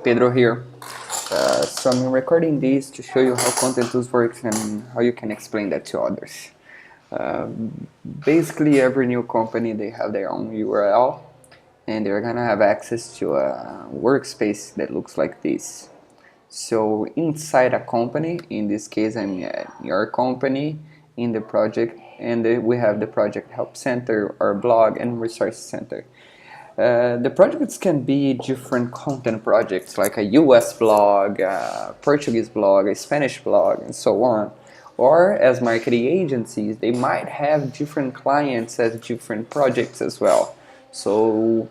Pedro here. So I'm recording this to show you how Content Tools works and how you can explain that to others. Basically, every new company, they have their own URL and they're gonna have access to a workspace that looks like this. So inside a company, in this case I'm at your company in the project, and we have the project help center, our blog, and resource center. The projects can be different content projects, like a US blog, a Portuguese blog, a Spanish blog, and so on. Or as marketing agencies, they might have different clients as different projects as well. So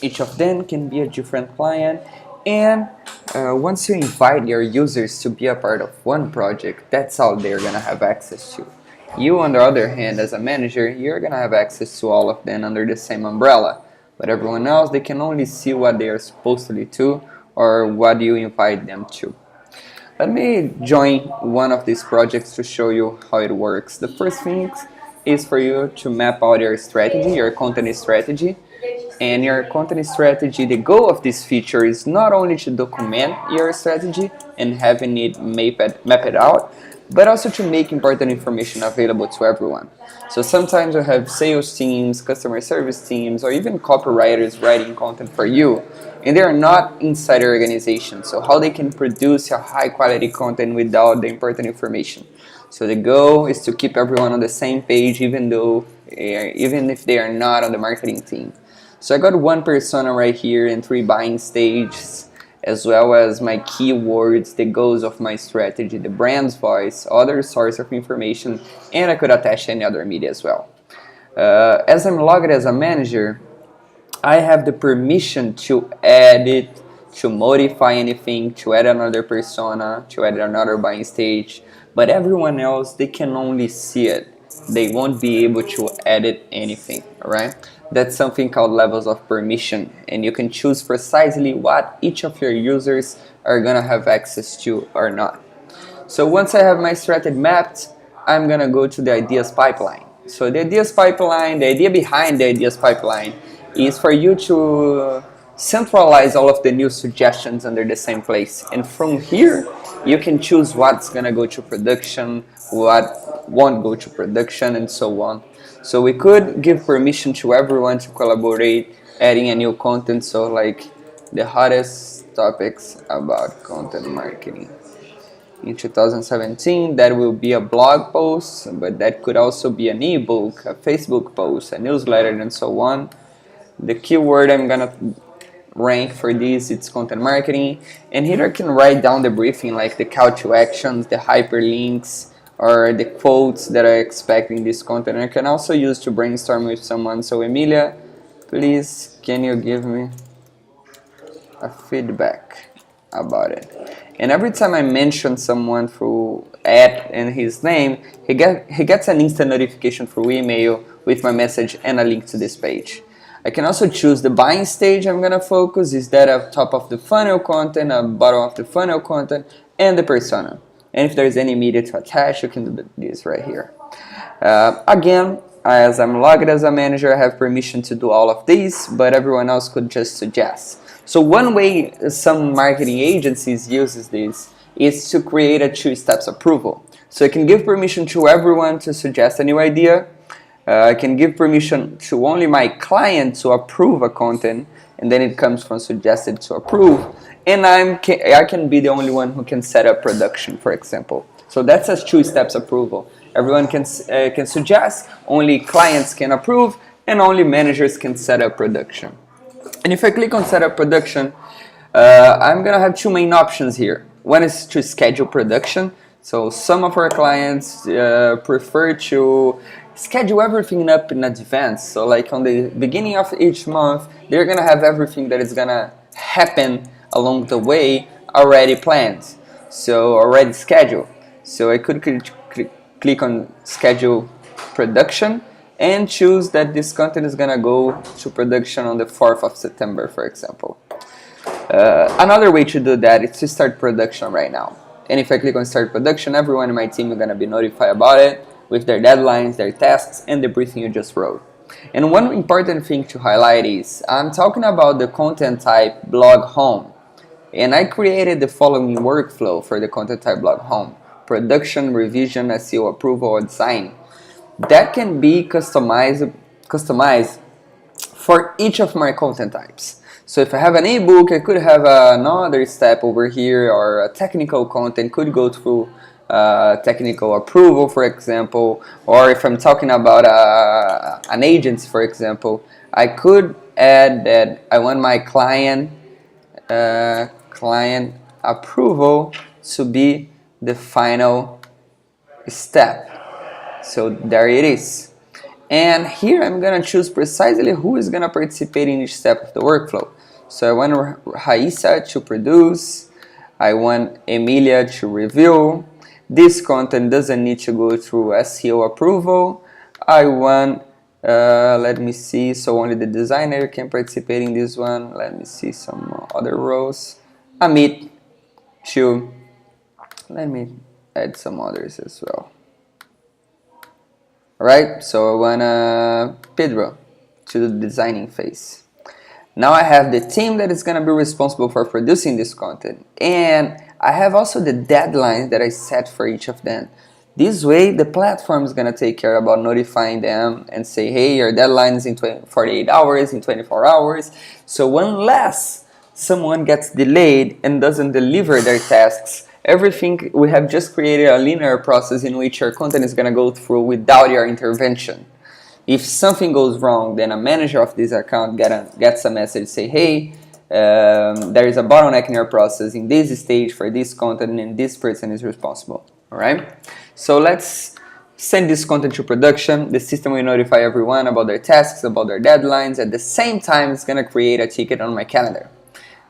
each of them can be a different client, and once you invite your users to be a part of one project, that's all they're gonna have access to. You, on the other hand, as a manager, you're gonna have access to all of them under the same umbrella, but everyone else, they can only see what they are supposed to do or what you invite them to. Let me join one of these projects to show you how it works. The first thing is for you to map out your strategy, your content strategy. And your content strategy, the goal of this feature is not only to document your strategy and having it map it out, but also to make important information available to everyone. So sometimes you have sales teams, customer service teams, or even copywriters writing content for you, and they are not inside the organization. So how they can produce a high quality content without the important information? So the goal is to keep everyone on the same page, even if they are not on the marketing team. So I got one persona right here and 3 buying stages, as well as my keywords, the goals of my strategy, the brand's voice, other source of information, and I could attach any other media as well. As I'm logged as a manager, I have the permission to edit, to modify anything, to add another persona, to add another buying stage, but everyone else, they can only see it. They won't be able to edit anything, alright? That's something called levels of permission, and you can choose precisely what each of your users are gonna have access to or not. So once I have my strategy mapped, I'm gonna go to the ideas pipeline. So the ideas pipeline, the idea behind the ideas pipeline is for you to centralize all of the new suggestions under the same place, and from here you can choose what's gonna go to production, what won't go to production, and so on. So we could give permission to everyone to collaborate, adding a new content, so like the hottest topics about content marketing. In 2017, that will be a blog post, but that could also be an ebook, a Facebook post, a newsletter, and so on. The keyword I'm gonna rank for this, it's content marketing, and here I can write down the briefing, like the call to actions, the hyperlinks, or the quotes that I expect in this content. And I can also use to brainstorm with someone. So Emilia, please, can you give me a feedback about it? And every time I mention someone through @ and his name, he gets an instant notification through email with my message and a link to this page. I can also choose the buying stage I'm gonna focus. Is that a top of the funnel content, a bottom of the funnel content, and the persona. And if there's any media to attach, you can do this right here. Again, as I'm logged as a manager, I have permission to do all of these, but everyone else could just suggest. So one way some marketing agencies uses this is to create a 2-steps approval. So I can give permission to everyone to suggest a new idea. I can give permission to only my client to approve a content, and then it comes from suggested to approve. And I can be the only one who can set up production, for example. So that's a 2-steps approval. Everyone can suggest, only clients can approve, and only managers can set up production. And if I click on set up production, I'm gonna have 2 main options here. One is to schedule production. So some of our clients prefer to schedule everything up in advance. So like on the beginning of each month, they're gonna have everything that is gonna happen along the way already planned, so already scheduled. So I could click on schedule production and choose that this content is gonna go to production on the 4th of September, for example. Another way to do that is to start production right now. And if I click on start production, everyone in my team is gonna be notified about it with their deadlines, their tasks, and the briefing you just wrote. And one important thing to highlight is I'm talking about the content type blog home. And I created the following workflow for the content type blog home: production, revision, SEO approval, or design. That can be customized for each of my content types. So if I have an ebook, I could have another step over here, or a technical content could go through technical approval, for example. Or if I'm talking about an agency, for example, I could add that I want my client approval to be the final step. So there it is. And here I'm gonna choose precisely who is gonna participate in each step of the workflow. So I want Raisa to produce, I want Emilia to review. This content doesn't need to go through SEO approval. I want, let me see, so only the designer can participate in this one. Let me see some other rows. Amit to, let me add some others as well. Alright, so I want Pedro to the designing phase. Now I have the team that is going to be responsible for producing this content, and I have also the deadlines that I set for each of them. This way the platform is going to take care about notifying them and say, hey, your deadline is in 48 hours, in 24 hours. So unless someone gets delayed and doesn't deliver their tasks, everything, we have just created a linear process in which your content is going to go through without your intervention. If something goes wrong, then a manager of this account gets a message, say, hey, there is a bottleneck in your process in this stage for this content, and this person is responsible. Alright? So let's send this content to production. The system will notify everyone about their tasks, about their deadlines. At the same time, it's going to create a ticket on my calendar.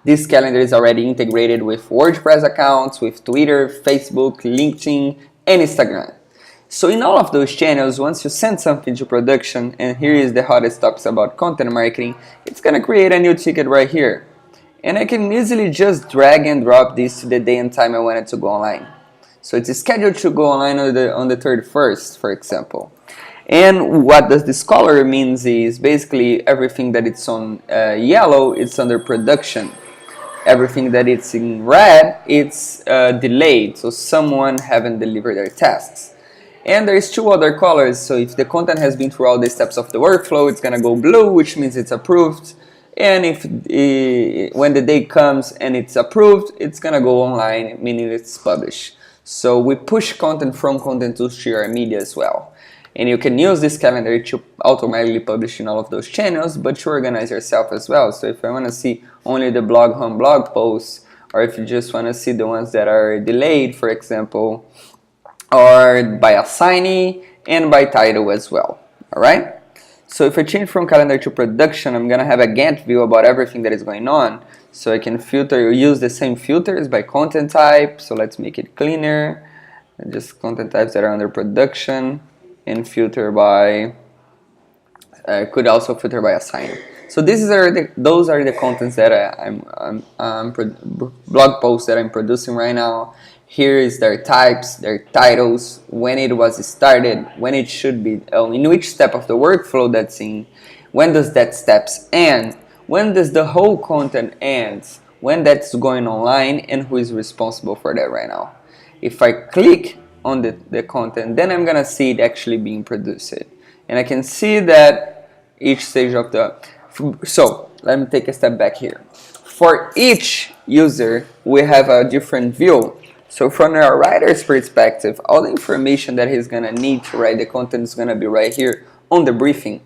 This calendar is already integrated with WordPress accounts, with Twitter, Facebook, LinkedIn, and Instagram. So in all of those channels, once you send something to production, and here is the hottest topics about content marketing, it's going to create a new ticket right here. And I can easily just drag and drop this to the day and time I want it to go online. So it's scheduled to go online on the 31st, for example. And what does this color means is basically everything that it's on yellow, it's under production. Everything that it's in red, it's delayed, so someone haven't delivered their tasks. And there's two other colors, so if the content has been through all the steps of the workflow, it's gonna go blue, which means it's approved. And if when the day comes and it's approved, it's gonna go online, meaning it's published. So we push content from Content Tools to your media as well. And you can use this calendar to automatically publish in all of those channels, but to organize yourself as well. So if I want to see only the blog home blog posts, or if you just want to see the ones that are delayed, for example, or by assignee and by title as well. Alright? So if I change from calendar to production, I'm going to have a Gantt view about everything that is going on. So I can filter, use the same filters by content type. So let's make it cleaner. And just content types that are under production. And filter by, could also filter by assignee. So those are the contents that blog posts that I'm producing right now. Here is their types, their titles, when it was started, when it should be, in which step of the workflow that's in, when does that steps end, when does the whole content ends, when that's going online, and who is responsible for that right now. If I click on the content, then I'm gonna see it actually being produced. And I can see that each stage of the, so let me take a step back here. For each user, we have a different view. So from a writer's perspective, all the information that he's gonna need to write the content is gonna be right here on the briefing,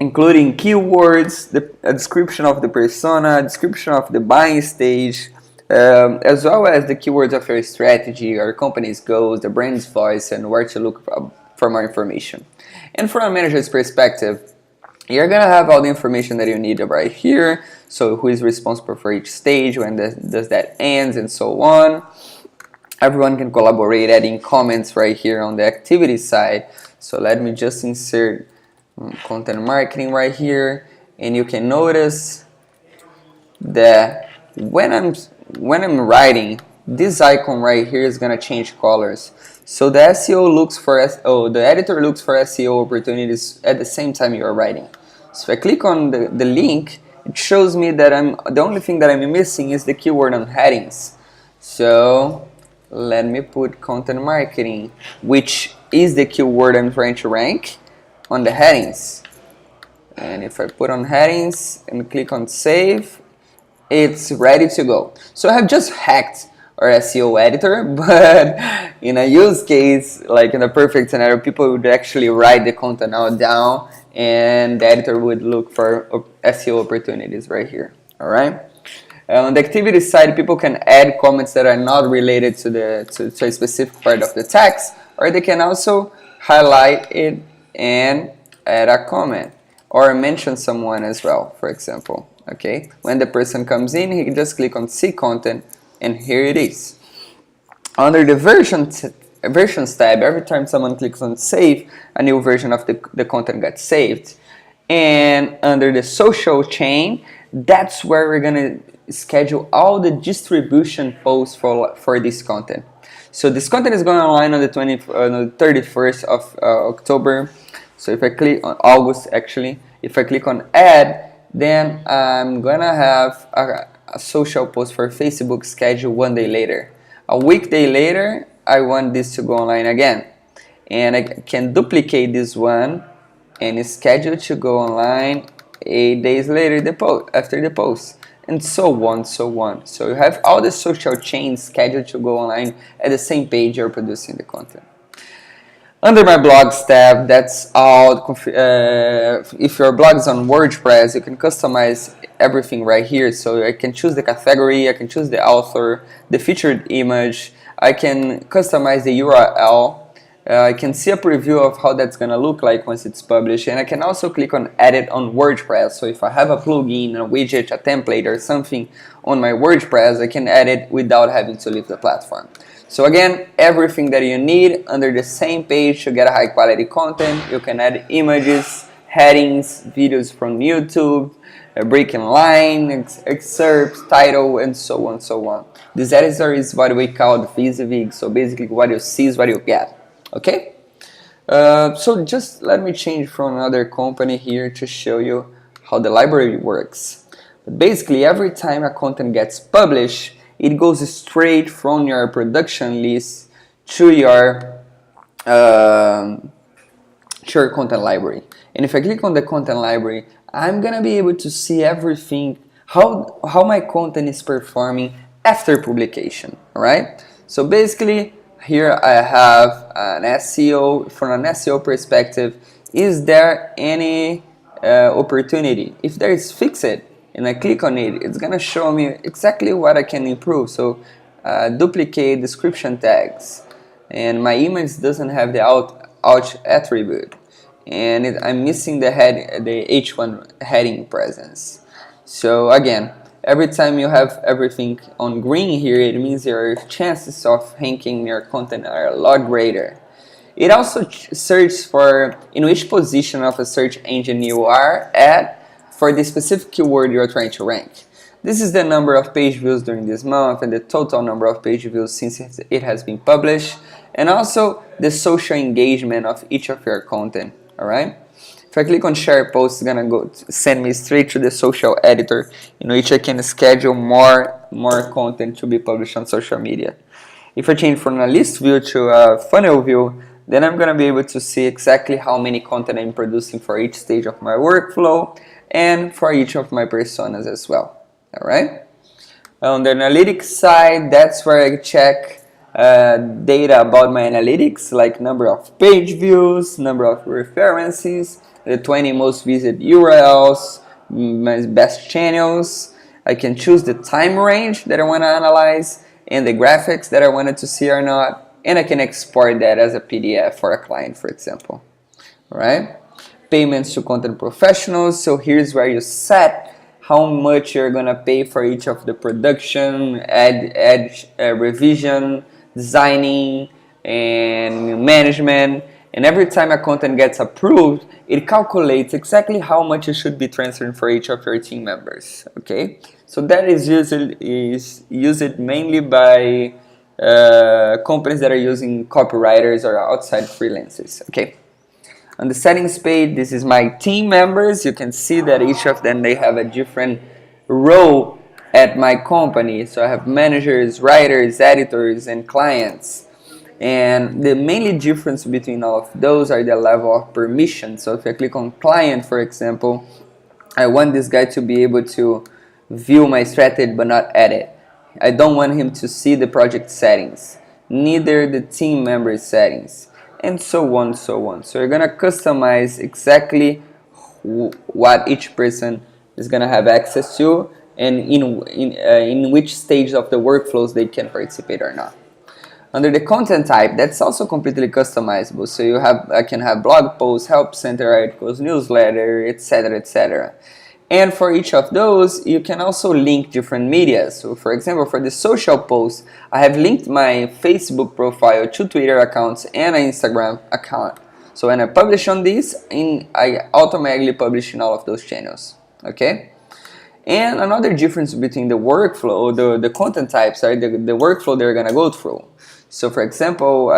including keywords, a description of the persona, a description of the buying stage, as well as the keywords of your strategy, your company's goals, the brand's voice, and where to look for more information. And from a manager's perspective, you're gonna have all the information that you need right here. So who is responsible for each stage, when does that ends, and so on. Everyone can collaborate, adding comments right here on the activity side. So let me just insert content marketing right here, and you can notice that when I'm writing, this icon right here is gonna change colors. So the SEO looks for the editor looks for SEO opportunities at the same time you are writing. So if I click on the link, it shows me that the only thing that I'm missing is the keyword on headings. So let me put content marketing, which is the keyword I'm trying to rank, on the headings. And if I put on headings and click on save, it's ready to go. So I have just hacked our SEO editor, but in a use case, like in a perfect scenario, people would actually write the content out down and the editor would look for SEO opportunities right here. All right. On the activity side, people can add comments that are not related to a specific part of the text, or they can also highlight it and add a comment or mention someone as well, for example. Okay, when the person comes in, he can just click on see content, and here it is. Under the versions tab, every time someone clicks on save, a new version of the content gets saved. And under the social chain, that's where we're gonna schedule all the distribution posts for this content. So this content is going online on the 31st of October. So if I click on August, actually, if I click on add, then I'm gonna have a social post for Facebook scheduled 1 day later. A weekday later, I want this to go online again, and I can duplicate this one and it's scheduled to go online 8 days later after the post, and so on. So you have all the social chains scheduled to go online at the same page you're producing the content. Under my blogs tab, that's all. If your blog is on WordPress, you can customize everything right here. So I can choose the category, I can choose the author, the featured image, I can customize the URL, I can see a preview of how that's gonna look like once it's published, and I can also click on edit on WordPress. So if I have a plugin, a widget, a template, or something on my WordPress, I can edit without having to leave the platform. So again, everything that you need under the same page to get a high quality content. You can add images, headings, videos from YouTube, a breaking line, excerpts, title, and so on. This editor is what we call the Visivig. So basically what you see is what you get. Okay? So just let me change from another company here to show you how the library works. But basically every time a content gets published, it goes straight from your production list to your content library. And if I click on the content library, I'm gonna be able to see everything, how my content is performing after publication. Alright? So basically here I have an SEO. From an SEO perspective, is there any opportunity? If there is, fix it. And I click on it, it's gonna show me exactly what I can improve. So duplicate description tags, and my image doesn't have the ouch attribute, and I'm missing the H1 heading presence. So again, every time you have everything on green here, it means your chances of ranking your content are a lot greater. It also searches for in which position of a search engine you are at for the specific keyword you're trying to rank. This is the number of page views during this month and the total number of page views since it has been published, and also the social engagement of each of your content. Alright? If I click on share post, it's gonna send me straight to the social editor, in which I can schedule more content to be published on social media. If I change from a list view to a funnel view, then I'm gonna be able to see exactly how many content I'm producing for each stage of my workflow and for each of my personas as well. Alright? On the analytics side, that's where I check data about my analytics, like number of page views, number of references, the 20 most visited URLs, my best channels. I can choose the time range that I want to analyze and the graphics that I wanted to see or not, and I can export that as a PDF for a client, for example. Alright? Payments to content professionals. So here's where you set how much you're gonna pay for each of the production, revision, designing, and management. And every time a content gets approved, it calculates exactly how much it should be transferred for each of your team members. Okay, so that is used mainly by companies that are using copywriters or outside freelancers. Okay. On the settings page, this is my team members. You can see that each of them, they have a different role at my company. So I have managers, writers, editors, and clients. And the mainly difference between all of those are the level of permission. So if I click on client, for example, I want this guy to be able to view my strategy but not edit. I don't want him to see the project settings, neither the team member settings, and so on, so on. So you're gonna customize exactly what each person is gonna have access to, and in which stage of the workflows they can participate or not. Under the content type, that's also completely customizable. So I can have blog posts, help center articles, newsletter, etc., etc. And for each of those, you can also link different media. So for example, for the social posts, I have linked my Facebook profile to Twitter accounts and an Instagram account. So when I publish on this, I automatically publish in all of those channels. Okay? And another difference between the workflow, the content types are the workflow they're gonna go through. So for example,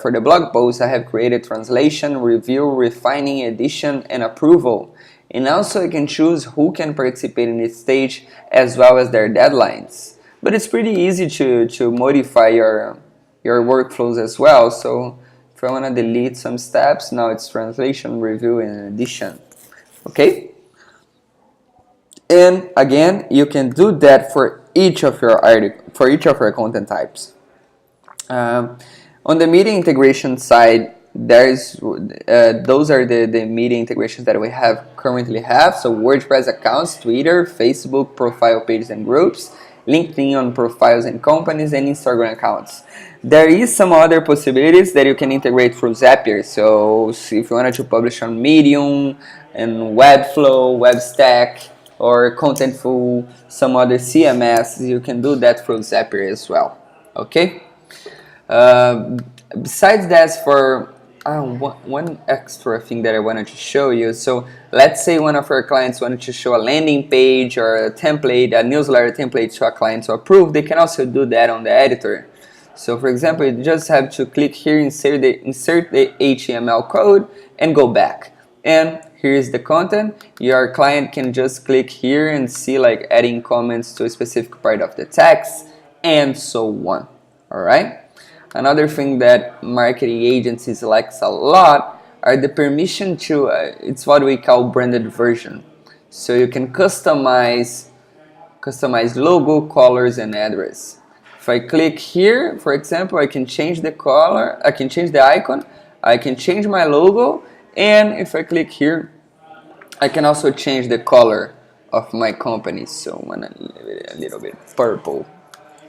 for the blog post, I have created translation, review, refining, edition, and approval. And also I can choose who can participate in this stage as well as their deadlines. But it's pretty easy to modify your workflows as well. So if I want to delete some steps, now it's translation, review, and edition. Okay? And again, you can do that for each of your content types. On the media integration side, those are the media integrations that we currently have. So WordPress accounts, Twitter, Facebook, profile pages and groups, LinkedIn on profiles and companies, and Instagram accounts. There is some other possibilities that you can integrate through Zapier. So if you wanted to publish on Medium and Webflow, Webstack, or Contentful, some other CMS, you can do that through Zapier as well. Okay. Besides that, for one extra thing that I wanted to show you. So let's say one of our clients wanted to show a landing page or a template, a newsletter template to a client to approve. They can also do that on the editor. So for example, you just have to click here, insert the HTML code, and go back. And here's the content. Your client can just click here and see like adding comments to a specific part of the text, and so on. Alright? Another thing that marketing agencies likes a lot are the permission to, it's what we call branded version. So you can customize logo, colors, and address. If I click here, for example, I can change the color, I can change the icon, I can change my logo, and if I click here, I can also change the color of my company. So I want to leave it a little bit purple.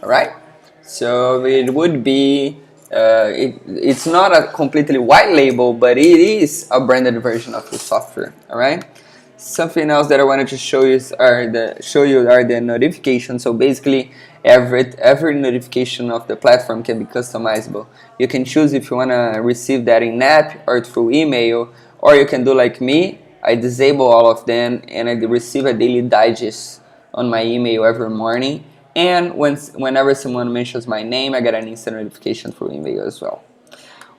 Alright? So it would be, it's not a completely white label, but it is a branded version of the software. Alright? Something else that I wanted to show you are the notifications. So basically, every notification of the platform can be customizable. You can choose if you want to receive that in app or through email, or you can do like me. I disable all of them and I receive a daily digest on my email every morning. And whenever someone mentions my name, I get an instant notification through email as well.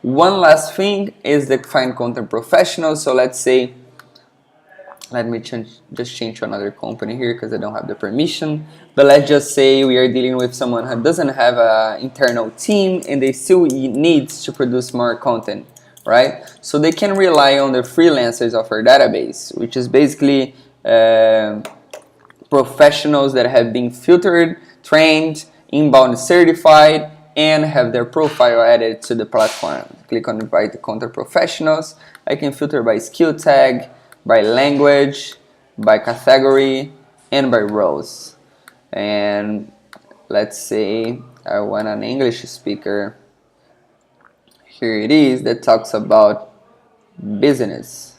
One last thing is the Find Content Professional. So let's say, let me just change to another company here because I don't have the permission. But let's just say we are dealing with someone who doesn't have an internal team and they still needs to produce more content, right? So they can rely on the freelancers of our database, which is basically professionals that have been filtered, trained, inbound certified, and have their profile added to the platform. Click on Invite the Content Professionals. I can filter by skill tag, by language, by category, and by roles. And let's say I want an English speaker. Here it is that talks about business.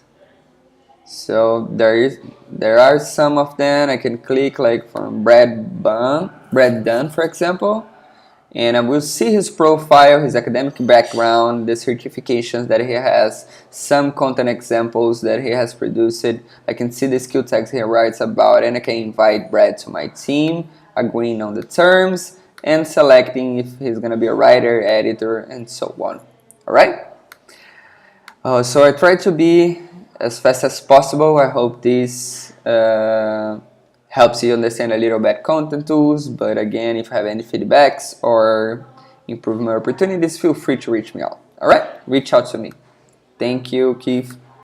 So there are some of them. I can click like from Brad Dunn, for example, and I will see his profile, his academic background, the certifications that he has, some content examples that he has produced. I can see the skill tags he writes about, and I can invite Brad to my team, agreeing on the terms, and selecting if he's gonna be a writer, editor, and so on. Alright? So I try to be as fast as possible. I hope this helps you understand a little bit content tools, but again, if you have any feedbacks or improvement opportunities, feel free to reach me out. Alright? Reach out to me. Thank you, Keith.